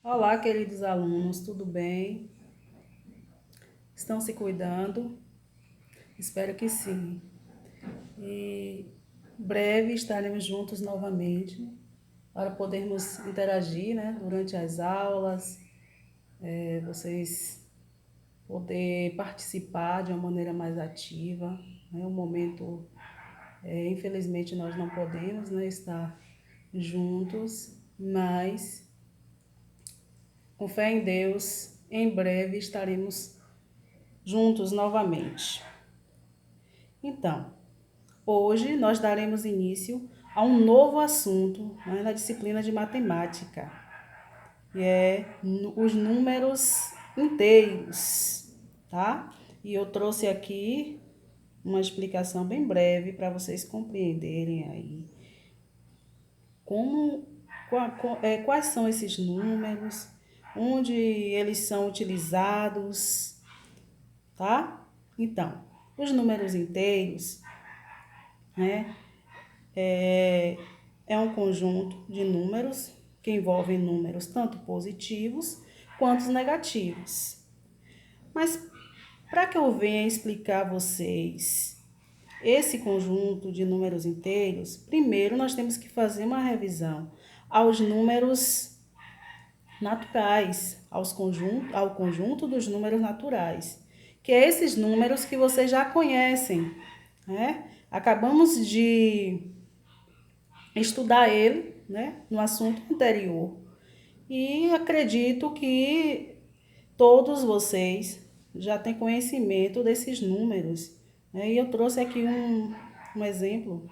Olá, queridos alunos, tudo bem? Estão se cuidando? Espero que sim. E breve estaremos juntos novamente para podermos interagir, né, durante as aulas, vocês poder participar de uma maneira mais ativa, né? Um momento, infelizmente nós não podemos, né, estar juntos, mas com fé em Deus, em breve estaremos juntos novamente. Então, hoje nós daremos início a um novo assunto, né, na disciplina de matemática, que é os números inteiros, tá? E eu trouxe aqui uma explicação bem breve para vocês compreenderem aí como quais são esses números, onde eles são utilizados, tá? Então, os números inteiros, né, é um conjunto de números que envolvem números tanto positivos quanto negativos. Mas para que eu venha explicar a vocês esse conjunto de números inteiros, primeiro nós temos que fazer uma revisão aos números naturais, ao conjunto dos números naturais, que é esses números que vocês já conhecem, né? Acabamos de estudar ele, né, no assunto anterior. E acredito que todos vocês já têm conhecimento desses números, né? E eu trouxe aqui um exemplo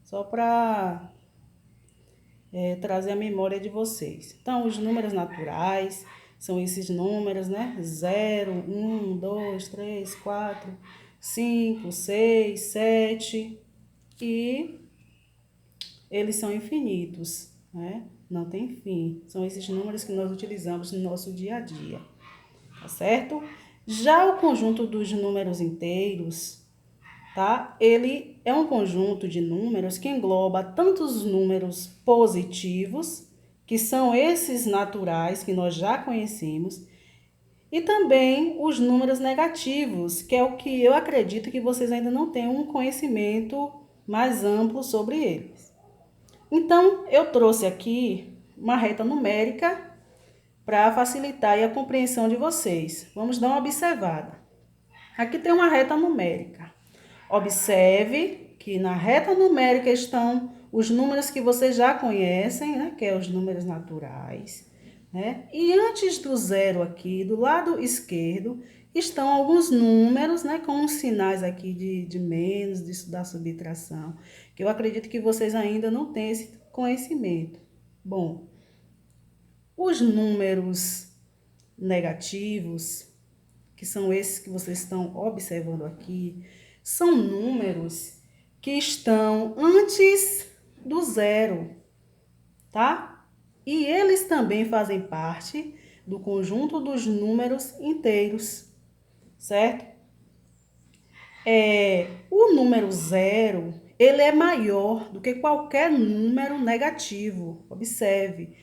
só para trazer a memória de vocês. Então, os números naturais são esses números, né? 0, 1, 2, 3, 4, 5, 6, 7 e eles são infinitos, né? Não tem fim. São esses números que nós utilizamos no nosso dia a dia, tá certo? Já o conjunto dos números inteiros, tá? Ele é um conjunto de números que engloba tanto os números positivos, que são esses naturais que nós já conhecemos, e também os números negativos, que é o que eu acredito que vocês ainda não têm um conhecimento mais amplo sobre eles. Então, eu trouxe aqui uma reta numérica para facilitar a compreensão de vocês. Vamos dar uma observada. Aqui tem uma reta numérica. Observe que na reta numérica estão os números que vocês já conhecem, né? Que é os números naturais, né? E antes do zero aqui, do lado esquerdo, estão alguns números, né? Com os sinais aqui de menos, da subtração, que eu acredito que vocês ainda não têm esse conhecimento. Bom, os números negativos, que são esses que vocês estão observando aqui, são números que estão antes do zero, tá? E eles também fazem parte do conjunto dos números inteiros, certo? O número zero, ele é maior do que qualquer número negativo. Observe.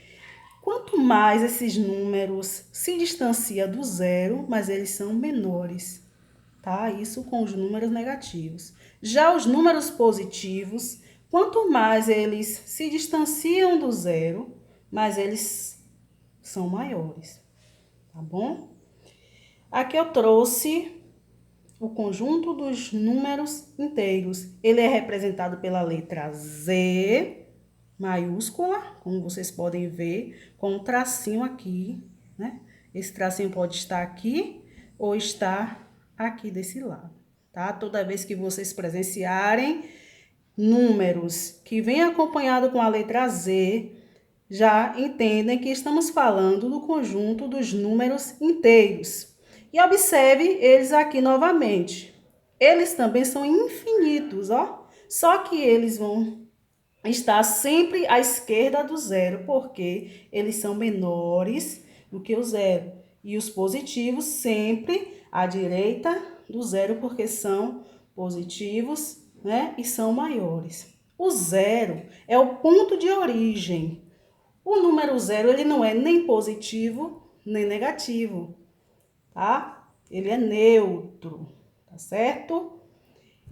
Quanto mais esses números se distanciam do zero, mais eles são menores, tá? Isso com os números negativos. Já os números positivos, quanto mais eles se distanciam do zero, mais eles são maiores, tá bom? Aqui eu trouxe o conjunto dos números inteiros. Ele é representado pela letra Z maiúscula, como vocês podem ver, com um tracinho aqui, né? Esse tracinho pode estar aqui ou estar aqui desse lado, tá? Toda vez que vocês presenciarem números que vêm acompanhado com a letra Z, já entendem que estamos falando do conjunto dos números inteiros. E observe eles aqui novamente. Eles também são infinitos, ó. Só que eles vão estar sempre à esquerda do zero, porque eles são menores do que o zero. E os positivos sempre à direita do zero, porque são positivos, né? E são maiores. O zero é o ponto de origem, O número 0, ele não é nem positivo, nem negativo, tá? Ele é neutro, tá certo?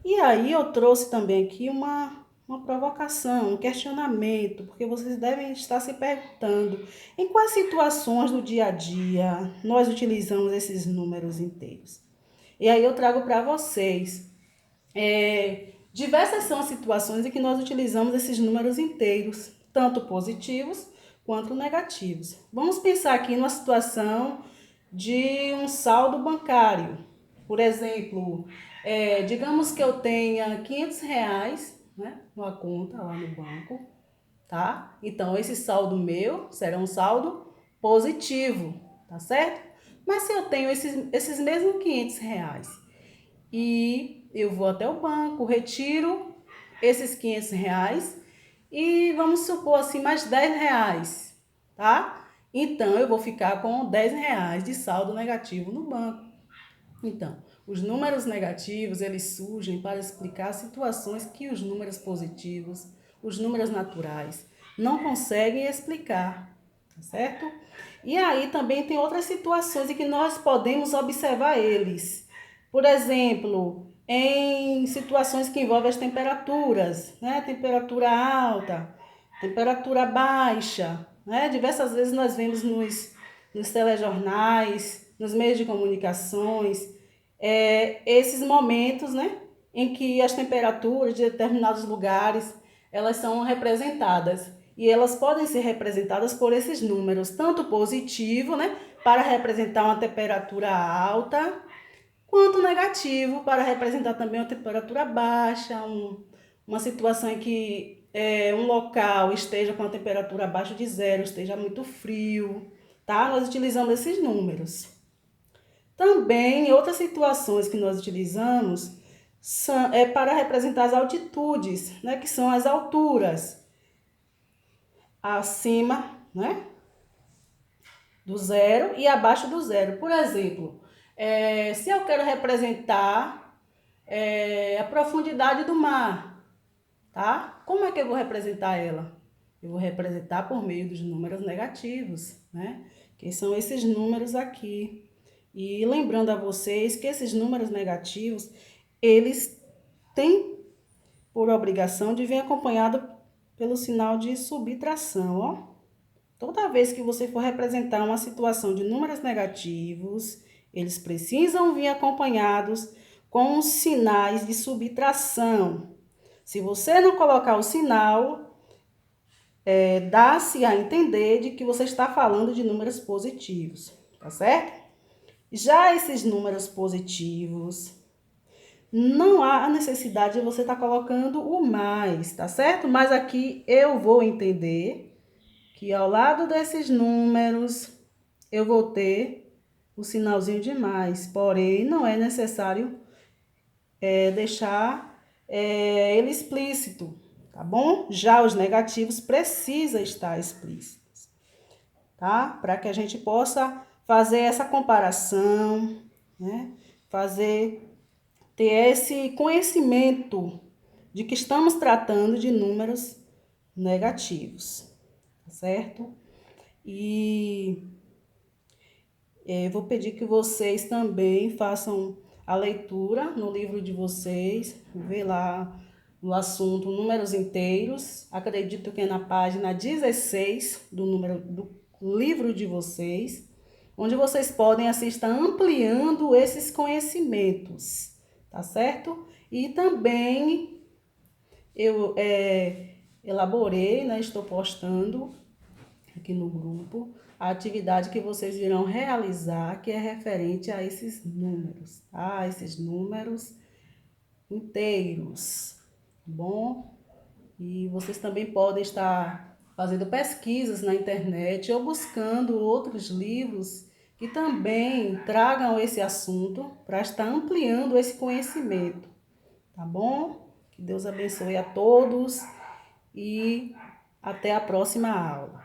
E aí eu trouxe também aqui uma provocação, um questionamento, porque vocês devem estar se perguntando em quais situações do dia a dia nós utilizamos esses números inteiros. E aí eu trago para vocês. Diversas são as situações em que nós utilizamos esses números inteiros, tanto positivos quanto negativos. Vamos pensar aqui numa situação de um saldo bancário. Por exemplo, digamos que eu tenha R$ 500, né, numa conta lá no banco, tá? Então, esse saldo meu será um saldo positivo, tá certo? Mas se eu tenho esses mesmos R$ 500 e eu vou até o banco, retiro esses R$ 500 e vamos supor assim mais R$ 10, tá? Então eu vou ficar com R$ 10 de saldo negativo no banco. Então, os números negativos, eles surgem para explicar situações que os números positivos, os números naturais, não conseguem explicar, tá certo? E aí também tem outras situações em que nós podemos observar eles. Por exemplo, em situações que envolvem as temperaturas, né? Temperatura alta, temperatura baixa, né? Diversas vezes nós vemos nos telejornais, nos meios de comunicações, esses momentos, né, em que as temperaturas de determinados lugares, elas são representadas. E elas podem ser representadas por esses números, tanto positivo, né, para representar uma temperatura alta, quanto negativo para representar também uma temperatura baixa, uma situação em que um local esteja com a temperatura abaixo de zero, esteja muito frio, tá? Nós utilizamos esses números. Também, outras situações que nós utilizamos para representar as altitudes, né, que são as alturas acima, né, do zero e abaixo do zero. Por exemplo, se eu quero representar a profundidade do mar, tá? Como é que eu vou representar ela? Eu vou representar por meio dos números negativos, né? Que são esses números aqui. E lembrando a vocês que esses números negativos, eles têm por obrigação de vir acompanhado pelo sinal de subtração, ó. Toda vez que você for representar uma situação de números negativos, eles precisam vir acompanhados com os sinais de subtração. Se você não colocar o sinal, dá-se a entender de que você está falando de números positivos, tá certo? Já esses números positivos, não há a necessidade de você estar colocando o mais, tá certo? Mas aqui eu vou entender que ao lado desses números eu vou ter o sinalzinho de mais, porém não é necessário deixar ele explícito, tá bom? Já os negativos precisa estar explícitos, tá? Para que a gente possa fazer essa comparação, né? Ter esse conhecimento de que estamos tratando de números negativos, tá certo? E vou pedir que vocês também façam a leitura no livro de vocês, ver lá no assunto números inteiros. Acredito que é na página 16 do livro de vocês, onde vocês podem assim estar ampliando esses conhecimentos, tá certo? E também eu elaborei, né, estou postando aqui no grupo a atividade que vocês irão realizar, que é referente a esses números, tá? Esses números inteiros, tá bom? E vocês também podem estar fazendo pesquisas na internet ou buscando outros livros que também tragam esse assunto para estar ampliando esse conhecimento, tá bom? Que Deus abençoe a todos e até a próxima aula.